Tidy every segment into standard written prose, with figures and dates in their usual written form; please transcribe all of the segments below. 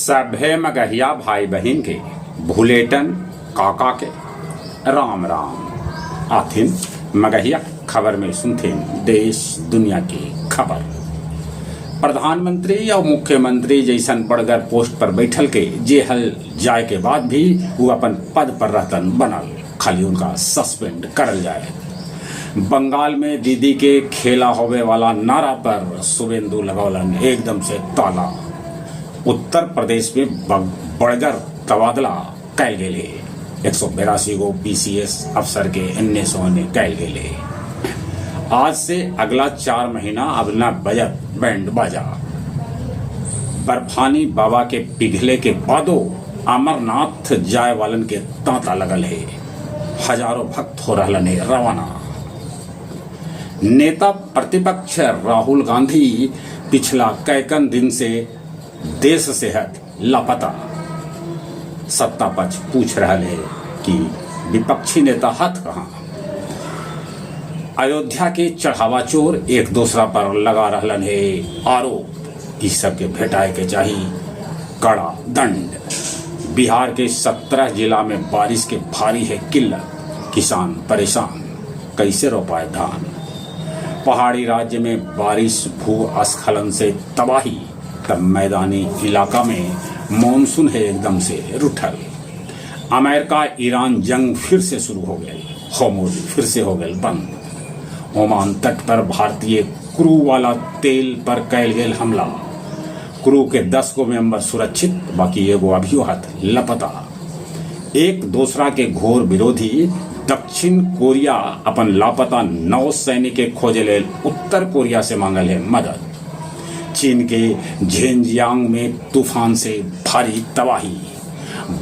सभे मगहिया भाई बहन के भूलेटन काका के राम राम आथिन मगहिया खबर में सुनथिन देश दुनिया की खबर। प्रधानमंत्री या मुख्यमंत्री जैसन बड़गर पोस्ट पर बैठल के जेहल जाए के बाद भी वो अपन पद पर रहतन बनल, खाली उनका सस्पेंड करल जाए। बंगाल में दीदी के खेला होवे वाला नारा पर शुभेंदु लगौलन एकदम से ताला। उत्तर प्रदेश में बड़गर तबादला कैल गेले 182 गो पीसीएस अफसर के एनएसओ ने कैल गेले। आज से अगला 4 महीना अब न बजत बैंड बाजा। बर्फानी बाबा के पिघले के बादो अमरनाथ जाए वालन के तांता लगल है। हजारों भक्त हो रहलन है रवाना। नेता प्रतिपक्ष राहुल गांधी पिछला कैकन दिन से देश से हट लापता। सत्ता पक्ष पूछ रहा है कि विपक्षी नेता हाथ कहां। अयोध्या के चढ़ावा चोर एक दूसरा पर लगा रहलन है आरोप कि सबके भेटाए के चाहिए कड़ा दंड। बिहार के 17 जिला में बारिश के भारी है किल्लत, किसान परेशान, कैसे रोपाए धान। पहाड़ी राज्य में बारिश भूस्खलन से तबाही, तब मैदानी इलाका में मॉनसून है एकदम से रुठल। अमेरिका ईरान जंग फिर से शुरू हो गई, होर्मुज फिर से हो गए बंद। ओमान तट पर भारतीय क्रू वाला तेल पर कैल गेल हमला। क्रू के 10 गो मेंबर सुरक्षित, बाकी एगो अभियोहत लापता। एक दूसरा के घोर विरोधी दक्षिण कोरिया अपन लापता 9 सैनिक के खोजे लेल उत्तर कोरिया से मांगल है मदद। चीन के झेंजियांग में तूफान से भारी तबाही।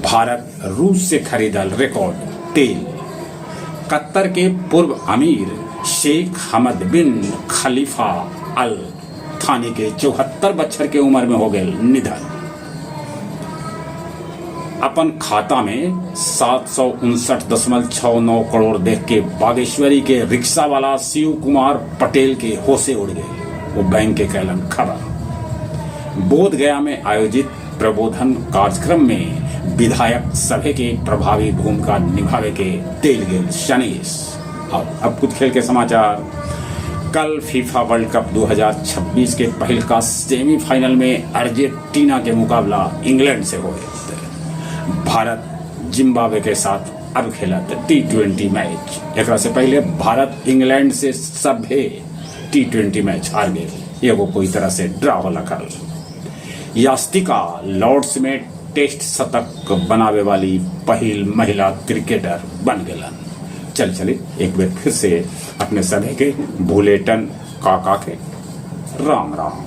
भारत रूस से खरीदल रिकॉर्ड तेल। कतर के पूर्व अमीर शेख हमद बिन खलीफा अल थानी के 74 बछर के उम्र में हो गए निधन। अपन खाता में 759.69 करोड़ देख के बागेश्वरी के रिक्शा वाला शिव कुमार पटेल के होशे उड़ गए। वो बैंक के कैलन खबर। बोध गया में आयोजित प्रबोधन कार्यक्रम में विधायक सभा के प्रभावी भूमिका निभावे के तेल गेल शनीश। अब कुछ खेल के समाचार। कल फीफा वर्ल्ड कप 2026 के पहल का सेमीफाइनल में अर्जेंटीना के मुकाबला इंग्लैंड से हो गया। भारत जिम्बाब्वे के साथ अब खेला T20 मैच। एक से पहले भारत इंग्लैंड से सभे T20 मैच हार गए। एगो कोई तरह से ड्रा हो लखल। यास्तिका लॉर्ड्स में टेस्ट शतक बनावे वाली पहली महिला क्रिकेटर बन गलन। चले एक बार फिर से अपने सभी के भूलेटन काका के राम राम।